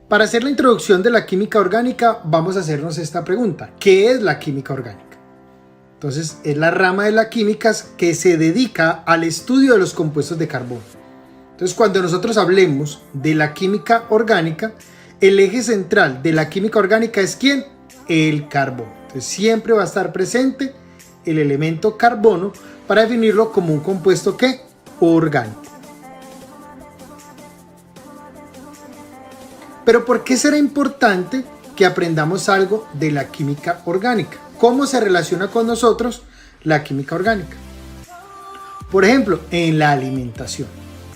Para hacer la introducción de la química orgánica, vamos a hacernos esta pregunta. ¿Qué es la química orgánica? Entonces, es la rama de la química que se dedica al estudio de los compuestos de carbono. Entonces, cuando nosotros hablemos de la química orgánica, el eje central de la química orgánica es ¿quién? El carbono. Entonces, siempre va a estar presente el elemento carbono para definirlo como un compuesto ¿qué? Orgánico. Pero ¿por qué será importante que aprendamos algo de la química orgánica? ¿Cómo se relaciona con nosotros la química orgánica? Por ejemplo, en la alimentación.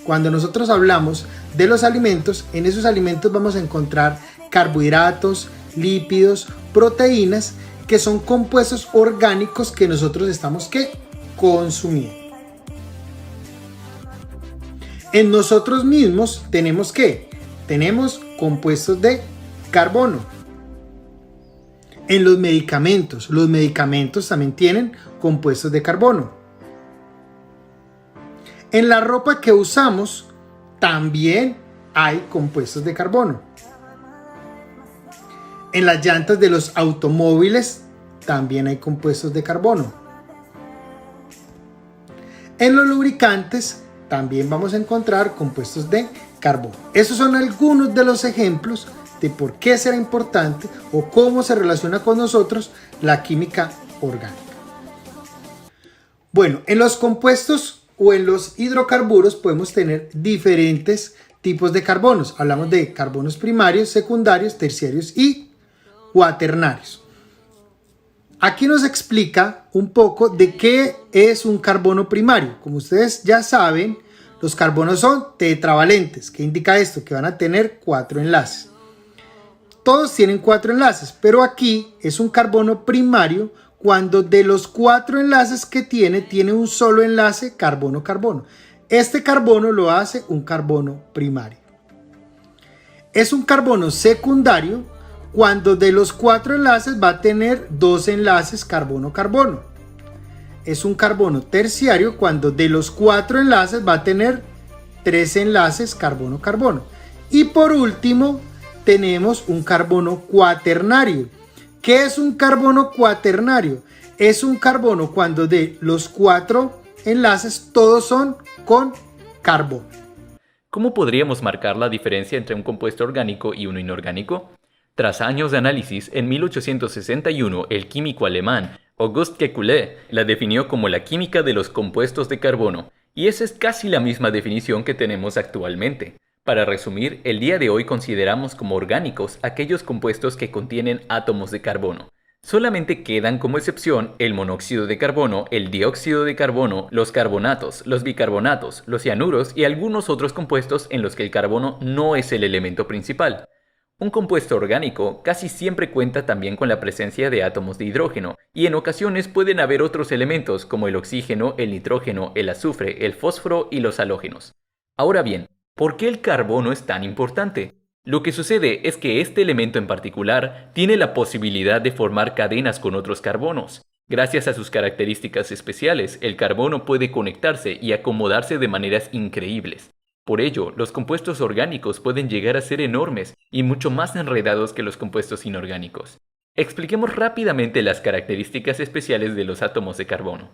Cuando nosotros hablamos de los alimentos, en esos alimentos vamos a encontrar carbohidratos, lípidos, proteínas, que son compuestos orgánicos que nosotros estamos ¿qué? Consumiendo. En nosotros mismos tenemos ¿qué? Tenemos compuestos de carbono. En los medicamentos también tienen compuestos de carbono. En la ropa que usamos también hay compuestos de carbono. En las llantas de los automóviles también hay compuestos de carbono. En los lubricantes también vamos a encontrar compuestos de carbono. Esos son algunos de los ejemplos de por qué será importante o cómo se relaciona con nosotros la química orgánica. Bueno, en los compuestos o en los hidrocarburos podemos tener diferentes tipos de carbonos. Hablamos de carbonos primarios, secundarios, terciarios y cuaternarios. Aquí nos explica un poco de qué es un carbono primario. Como ustedes ya saben, los carbonos son tetravalentes. ¿Qué indica esto? Que van a tener 4 enlaces. Todos tienen 4 enlaces, pero aquí es un carbono primario cuando de los 4 enlaces que tiene un solo enlace carbono-carbono. Este carbono lo hace un carbono primario. Es un carbono secundario cuando de los 4 enlaces va a tener 2 enlaces carbono-carbono. Es un carbono terciario cuando de los 4 enlaces va a tener 3 enlaces carbono-carbono. Y por último tenemos un carbono cuaternario. ¿Qué es un carbono cuaternario? Es un carbono cuando de los 4 enlaces todos son con carbono. ¿Cómo podríamos marcar la diferencia entre un compuesto orgánico y uno inorgánico? Tras años de análisis, en 1861 el químico alemán August Kekulé la definió como la química de los compuestos de carbono, y esa es casi la misma definición que tenemos actualmente. Para resumir, el día de hoy consideramos como orgánicos aquellos compuestos que contienen átomos de carbono. Solamente quedan como excepción el monóxido de carbono, el dióxido de carbono, los carbonatos, los bicarbonatos, los cianuros y algunos otros compuestos en los que el carbono no es el elemento principal. Un compuesto orgánico casi siempre cuenta también con la presencia de átomos de hidrógeno, y en ocasiones pueden haber otros elementos como el oxígeno, el nitrógeno, el azufre, el fósforo y los halógenos. Ahora bien, ¿por qué el carbono es tan importante? Lo que sucede es que este elemento en particular tiene la posibilidad de formar cadenas con otros carbonos. Gracias a sus características especiales, el carbono puede conectarse y acomodarse de maneras increíbles. Por ello, los compuestos orgánicos pueden llegar a ser enormes y mucho más enredados que los compuestos inorgánicos. Expliquemos rápidamente las características especiales de los átomos de carbono.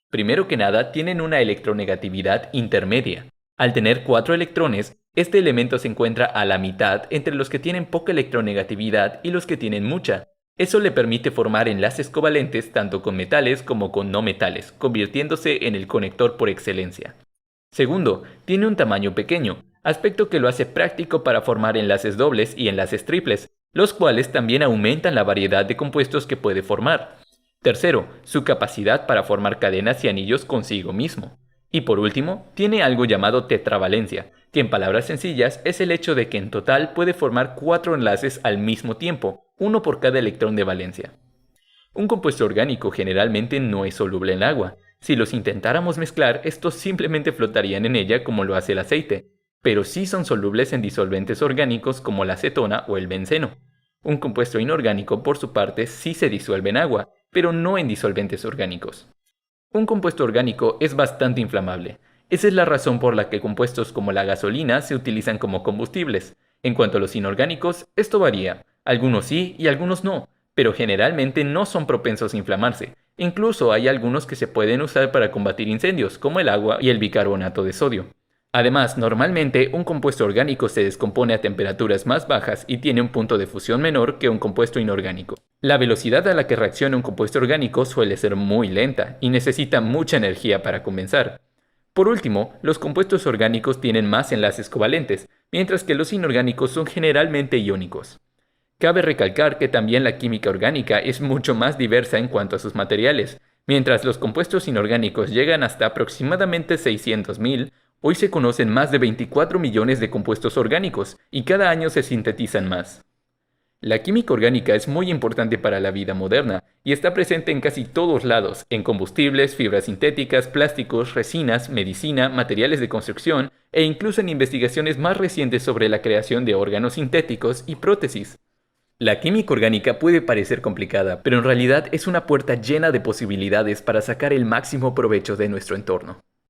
Primero que nada, tienen una electronegatividad intermedia. Al tener 4 electrones, este elemento se encuentra a la mitad entre los que tienen poca electronegatividad y los que tienen mucha. Eso le permite formar enlaces covalentes tanto con metales como con no metales, convirtiéndose en el conector por excelencia. Segundo, tiene un tamaño pequeño, aspecto que lo hace práctico para formar enlaces dobles y enlaces triples, los cuales también aumentan la variedad de compuestos que puede formar. Tercero, su capacidad para formar cadenas y anillos consigo mismo. Y por último, tiene algo llamado tetravalencia, que en palabras sencillas es el hecho de que en total puede formar 4 enlaces al mismo tiempo, uno por cada electrón de valencia. Un compuesto orgánico generalmente no es soluble en agua. Si los intentáramos mezclar, estos simplemente flotarían en ella como lo hace el aceite, pero sí son solubles en disolventes orgánicos como la acetona o el benceno. Un compuesto inorgánico, por su parte, sí se disuelve en agua, pero no en disolventes orgánicos. Un compuesto orgánico es bastante inflamable. Esa es la razón por la que compuestos como la gasolina se utilizan como combustibles. En cuanto a los inorgánicos, esto varía. Algunos sí y algunos no, pero generalmente no son propensos a inflamarse. Incluso hay algunos que se pueden usar para combatir incendios, como el agua y el bicarbonato de sodio. Además, normalmente un compuesto orgánico se descompone a temperaturas más bajas y tiene un punto de fusión menor que un compuesto inorgánico. La velocidad a la que reacciona un compuesto orgánico suele ser muy lenta y necesita mucha energía para condensar. Por último, los compuestos orgánicos tienen más enlaces covalentes, mientras que los inorgánicos son generalmente iónicos. Cabe recalcar que también la química orgánica es mucho más diversa en cuanto a sus materiales. Mientras los compuestos inorgánicos llegan hasta aproximadamente 600.000, hoy se conocen más de 24 millones de compuestos orgánicos y cada año se sintetizan más. La química orgánica es muy importante para la vida moderna y está presente en casi todos lados, en combustibles, fibras sintéticas, plásticos, resinas, medicina, materiales de construcción e incluso en investigaciones más recientes sobre la creación de órganos sintéticos y prótesis. La química orgánica puede parecer complicada, pero en realidad es una puerta llena de posibilidades para sacar el máximo provecho de nuestro entorno.